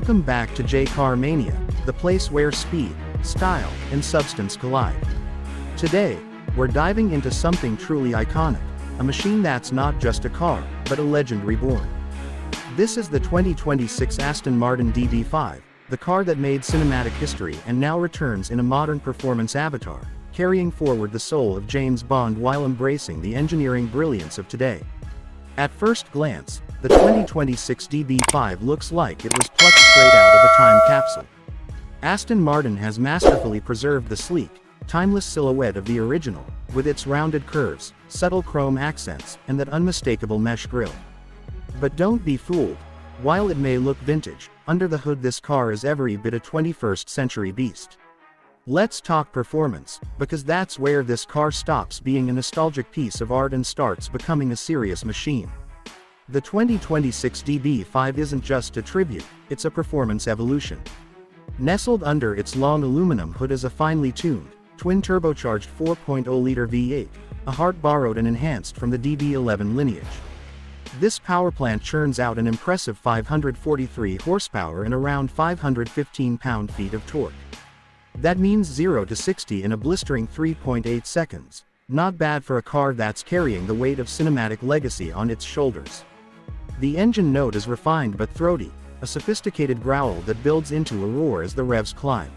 Welcome back to J Car Mania, the place where speed, style, and substance collide. Today, we're diving into something truly iconic, a machine that's not just a car, but a legend reborn. This is the 2026 Aston Martin DB5, the car that made cinematic history and now returns in a modern performance avatar, carrying forward the soul of James Bond while embracing the engineering brilliance of today. At first glance, the 2026 DB5 looks like it was plucked straight out of a time capsule. Aston Martin has masterfully preserved the sleek, timeless silhouette of the original, with its rounded curves, subtle chrome accents, and that unmistakable mesh grille. But don't be fooled. While it may look vintage, under the hood this car is every bit a 21st century beast. Let's talk performance, because that's where this car stops being a nostalgic piece of art and starts becoming a serious machine. The 2026 DB5 isn't just a tribute, it's a performance evolution. Nestled under its long aluminum hood is a finely tuned, twin-turbocharged 4.0-liter V8, a heart borrowed and enhanced from the DB11 lineage. This powerplant churns out an impressive 543 horsepower and around 515 pound-feet of torque. That means 0 to 60 in a blistering 3.8 seconds. Not bad for a car that's carrying the weight of cinematic legacy on its shoulders. The engine note is refined but throaty, a sophisticated growl that builds into a roar as the revs climb.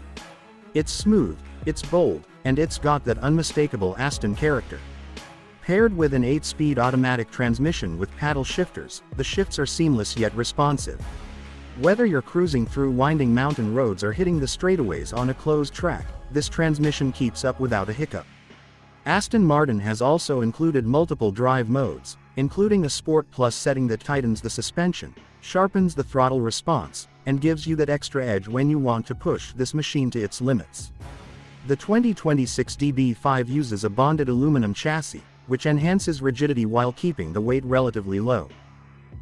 It's smooth, it's bold, and it's got that unmistakable Aston character. Paired with an 8-speed automatic transmission with paddle shifters, the shifts are seamless yet responsive. Whether you're cruising through winding mountain roads or hitting the straightaways on a closed track, this transmission keeps up without a hiccup. Aston Martin has also included multiple drive modes, including a Sport Plus setting that tightens the suspension, sharpens the throttle response, and gives you that extra edge when you want to push this machine to its limits. The 2026 DB5 uses a bonded aluminum chassis, which enhances rigidity while keeping the weight relatively low.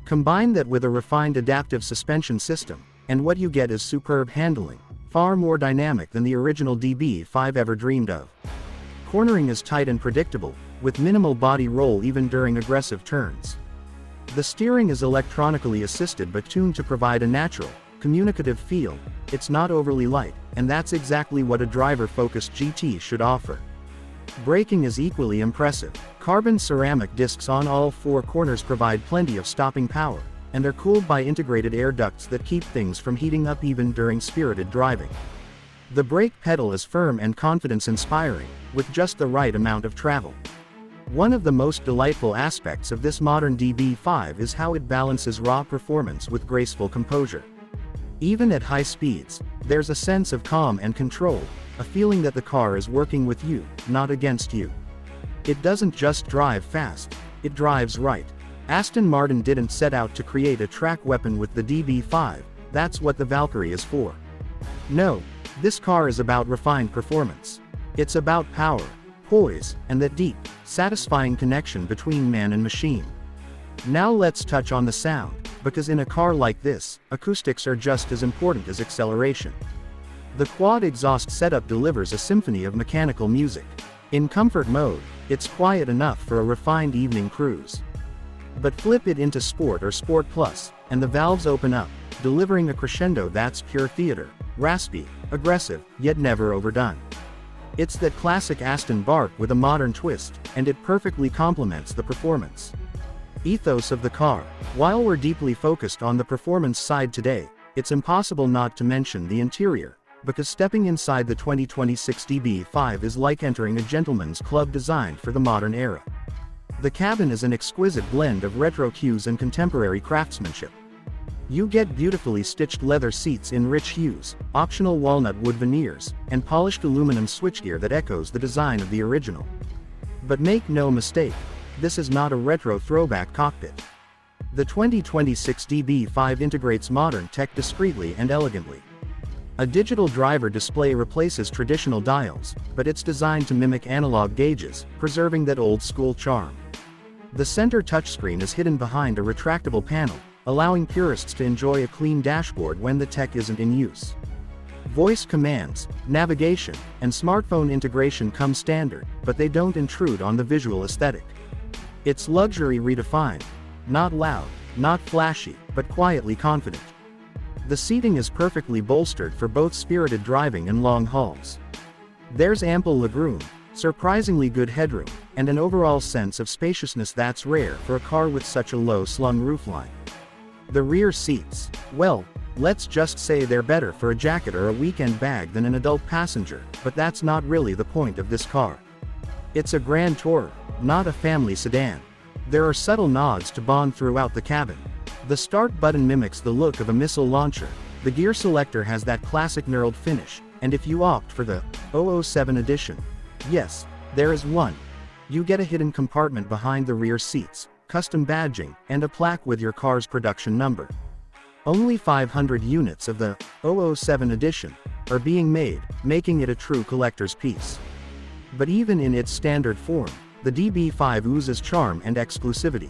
Combine that with a refined adaptive suspension system, and what you get is superb handling, far more dynamic than the original DB5 ever dreamed of. Cornering is tight and predictable, with minimal body roll even during aggressive turns. The steering is electronically assisted but tuned to provide a natural, communicative feel. It's not overly light, and that's exactly what a driver-focused GT should offer. Braking is equally impressive. Carbon ceramic discs on all four corners provide plenty of stopping power, and they're cooled by integrated air ducts that keep things from heating up even during spirited driving. The brake pedal is firm and confidence-inspiring, with just the right amount of travel. One of the most delightful aspects of this modern DB5 is how it balances raw performance with graceful composure. Even at high speeds, there's a sense of calm and control, a feeling that the car is working with you, not against you. It doesn't just drive fast, it drives right. Aston Martin didn't set out to create a track weapon with the DB5, that's what the Valkyrie is for. No, this car is about refined performance. It's about power, poise, and that deep, satisfying connection between man and machine. Now let's touch on the sound, because in a car like this, acoustics are just as important as acceleration. The quad exhaust setup delivers a symphony of mechanical music. In comfort mode, it's quiet enough for a refined evening cruise. But flip it into Sport or Sport Plus, and the valves open up, delivering a crescendo that's pure theater, raspy, aggressive, yet never overdone. It's that classic Aston bark with a modern twist, and it perfectly complements the performance ethos of the car. While we're deeply focused on the performance side today, it's impossible not to mention the interior, because stepping inside the 2026 DB5 is like entering a gentleman's club designed for the modern era. The cabin is an exquisite blend of retro cues and contemporary craftsmanship. You get beautifully stitched leather seats in rich hues, optional walnut wood veneers, and polished aluminum switchgear that echoes the design of the original. But make no mistake, this is not a retro throwback cockpit. The 2026 DB5 integrates modern tech discreetly and elegantly. A digital driver display replaces traditional dials, but it's designed to mimic analog gauges, preserving that old-school charm. The center touchscreen is hidden behind a retractable panel, allowing purists to enjoy a clean dashboard when the tech isn't in use. Voice commands, navigation, and smartphone integration come standard, but they don't intrude on the visual aesthetic. It's luxury redefined. Not loud, not flashy, but quietly confident. The seating is perfectly bolstered for both spirited driving and long hauls. There's ample legroom, surprisingly good headroom, and an overall sense of spaciousness that's rare for a car with such a low-slung roofline. The rear seats, well, let's just say they're better for a jacket or a weekend bag than an adult passenger, but that's not really the point of this car. It's a grand tourer, not a family sedan. There are subtle nods to Bond throughout the cabin. The start button mimics the look of a missile launcher, the gear selector has that classic knurled finish, and if you opt for the 007 edition, yes, there is one. You get a hidden compartment behind the rear seats, custom badging, and a plaque with your car's production number. Only 500 units of the 007 edition are being made, making it a true collector's piece. But even in its standard form, the DB5 oozes charm and exclusivity.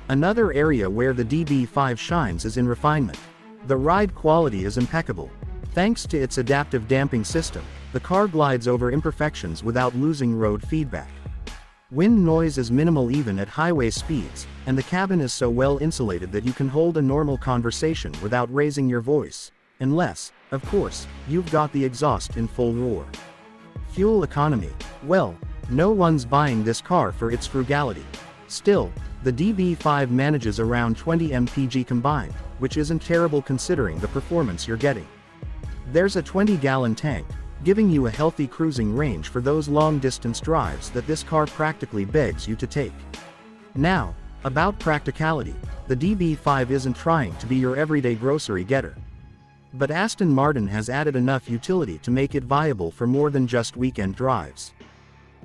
Another area where the DB5 shines is in refinement. The ride quality is impeccable. Thanks to its adaptive damping system, the car glides over imperfections without losing road feedback. Wind noise is minimal even at highway speeds, and the cabin is so well insulated that you can hold a normal conversation without raising your voice, unless, of course, you've got the exhaust in full roar. Fuel economy, well, no one's buying this car for its frugality. Still, the DB5 manages around 20 mpg combined, which isn't terrible considering the performance you're getting. There's a 20-gallon tank, giving you a healthy cruising range for those long-distance drives that this car practically begs you to take. Now, about practicality, the DB5 isn't trying to be your everyday grocery getter. But Aston Martin has added enough utility to make it viable for more than just weekend drives.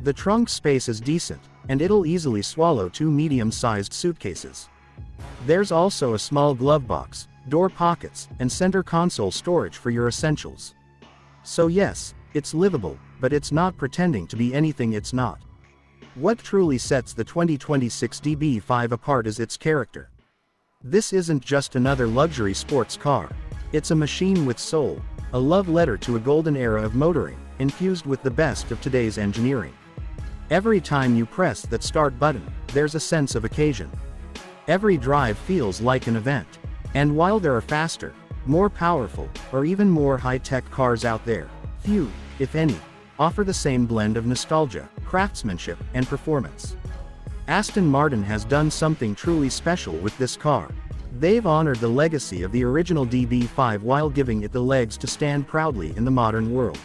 The trunk space is decent, and it'll easily swallow 2 medium-sized suitcases. There's also a small glove box, door pockets, and center console storage for your essentials. So yes, it's livable, but it's not pretending to be anything it's not. What truly sets the 2026 DB5 apart is its character. This isn't just another luxury sports car. It's a machine with soul, a love letter to a golden era of motoring, infused with the best of today's engineering. Every time you press that start button, there's a sense of occasion. Every drive feels like an event. And while there are faster, more powerful, or even more high-tech cars out there, few, if any, offer the same blend of nostalgia, craftsmanship, and performance. Aston Martin has done something truly special with this car. They've honored the legacy of the original DB5 while giving it the legs to stand proudly in the modern world.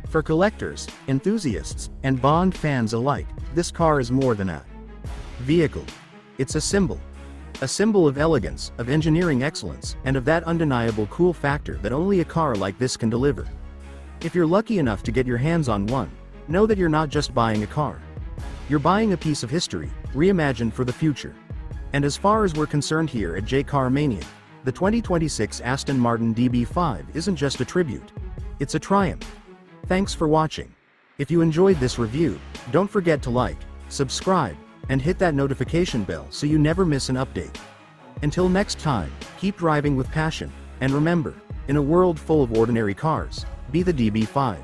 For collectors, enthusiasts, and Bond fans alike, this car is more than a vehicle. It's a symbol. A symbol of elegance, of engineering excellence, and of that undeniable cool factor that only a car like this can deliver. If you're lucky enough to get your hands on one, know that you're not just buying a car. You're buying a piece of history, reimagined for the future. And as far as we're concerned here at J Car Mania, the 2026 Aston Martin DB5 isn't just a tribute. It's a triumph. Thanks for watching. If you enjoyed this review, don't forget to like, subscribe, and hit that notification bell so you never miss an update. Until next time, keep driving with passion, and remember, in a world full of ordinary cars, be the DB5.